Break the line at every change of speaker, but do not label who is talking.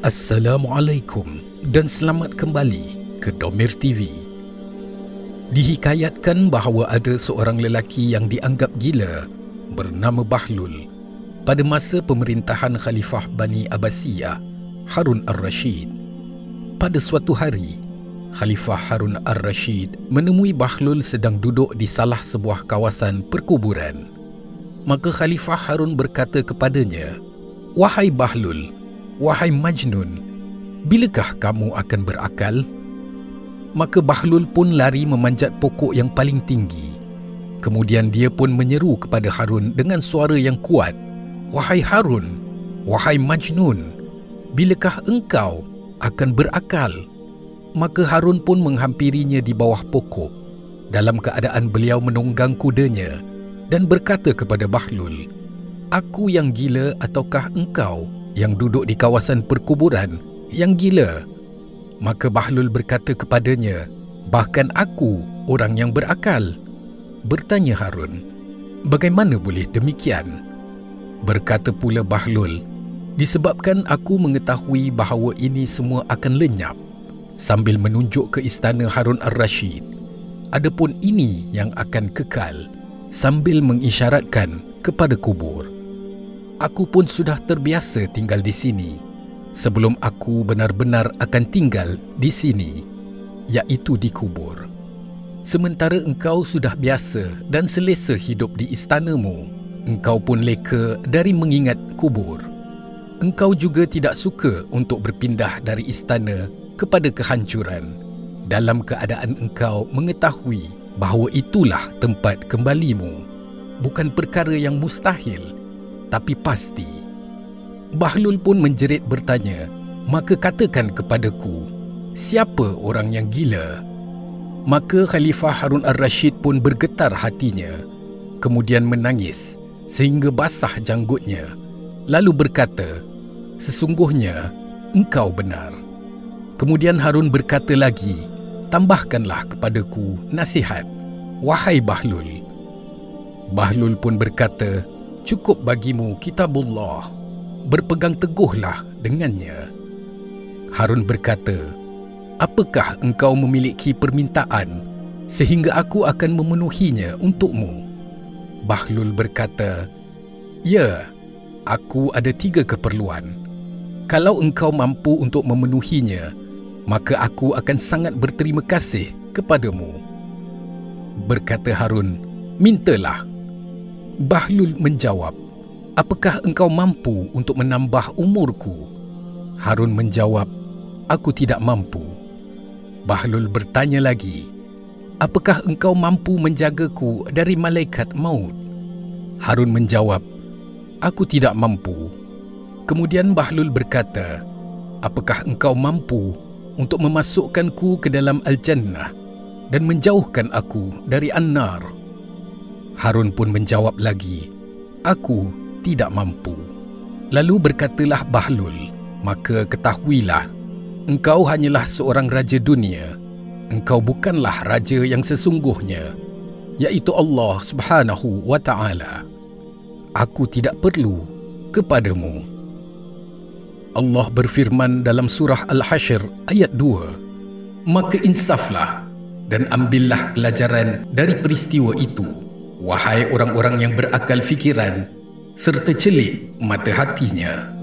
Assalamualaikum dan selamat kembali ke Domir TV. Dihikayatkan bahawa ada seorang lelaki yang dianggap gila bernama Bahlul pada masa pemerintahan Khalifah Bani Abbasiyah Harun Ar-Rashid. Pada suatu hari, Khalifah Harun Ar-Rashid menemui Bahlul sedang duduk di salah sebuah kawasan perkuburan. Maka Khalifah Harun berkata kepadanya, "Wahai Bahlul, wahai Majnun, bilakah kamu akan berakal?" Maka Bahlul pun lari memanjat pokok yang paling tinggi. Kemudian dia pun menyeru kepada Harun dengan suara yang kuat, "Wahai Harun, wahai Majnun, bilakah engkau akan berakal?" Maka Harun pun menghampirinya di bawah pokok dalam keadaan beliau menunggang kudanya dan berkata kepada Bahlul, "Aku yang gila ataukah engkau yang duduk di kawasan perkuburan yang gila?" Maka Bahlul berkata kepadanya, "Bahkan aku orang yang berakal." Bertanya Harun, "Bagaimana boleh demikian?" Berkata pula Bahlul, "Disebabkan aku mengetahui bahawa ini semua akan lenyap," sambil menunjuk ke istana Harun Ar-Rashid. "Adapun ini yang akan kekal," sambil mengisyaratkan kepada kubur. "Aku pun sudah terbiasa tinggal di sini sebelum aku benar-benar akan tinggal di sini, iaitu di kubur. Sementara engkau sudah biasa dan selesa hidup di istanamu, engkau pun leka dari mengingat kubur. Engkau juga tidak suka untuk berpindah dari istana kepada kehancuran dalam keadaan engkau mengetahui bahawa itulah tempat kembalimu. Bukan perkara yang mustahil, tapi pasti." Bahlul pun menjerit bertanya, "Maka katakan kepadaku, siapa orang yang gila?" Maka Khalifah Harun Ar-Rashid pun bergetar hatinya, kemudian menangis sehingga basah janggutnya, lalu berkata, "Sesungguhnya engkau benar." Kemudian Harun berkata lagi, "Tambahkanlah kepadaku nasihat, wahai Bahlul." Bahlul pun berkata, "Cukup bagimu kitabullah, berpegang teguhlah dengannya." Harun berkata, "Apakah engkau memiliki permintaan sehingga aku akan memenuhinya untukmu?" Bahlul berkata, "Ya, aku ada 3 keperluan. Kalau engkau mampu untuk memenuhinya, maka aku akan sangat berterima kasih kepadamu." Berkata Harun, "Mintalah." Bahlul menjawab, "Apakah engkau mampu untuk menambah umurku?" Harun menjawab, "Aku tidak mampu." Bahlul bertanya lagi, "Apakah engkau mampu menjagaku dari malaikat maut?" Harun menjawab, "Aku tidak mampu." Kemudian Bahlul berkata, "Apakah engkau mampu untuk memasukkanku ke dalam Al-Jannah dan menjauhkan aku dari An-Nar?" Harun pun menjawab lagi, "Aku tidak mampu." Lalu berkatalah Bahlul, "Maka ketahuilah, engkau hanyalah seorang raja dunia. Engkau bukanlah raja yang sesungguhnya, iaitu Allah Subhanahu wa Ta'ala. Aku tidak perlu kepadamu." Allah berfirman dalam surah Al-Hashr ayat 2, "Maka insaflah dan ambillah pelajaran dari peristiwa itu, wahai orang-orang yang berakal fikiran serta celik mata hatinya."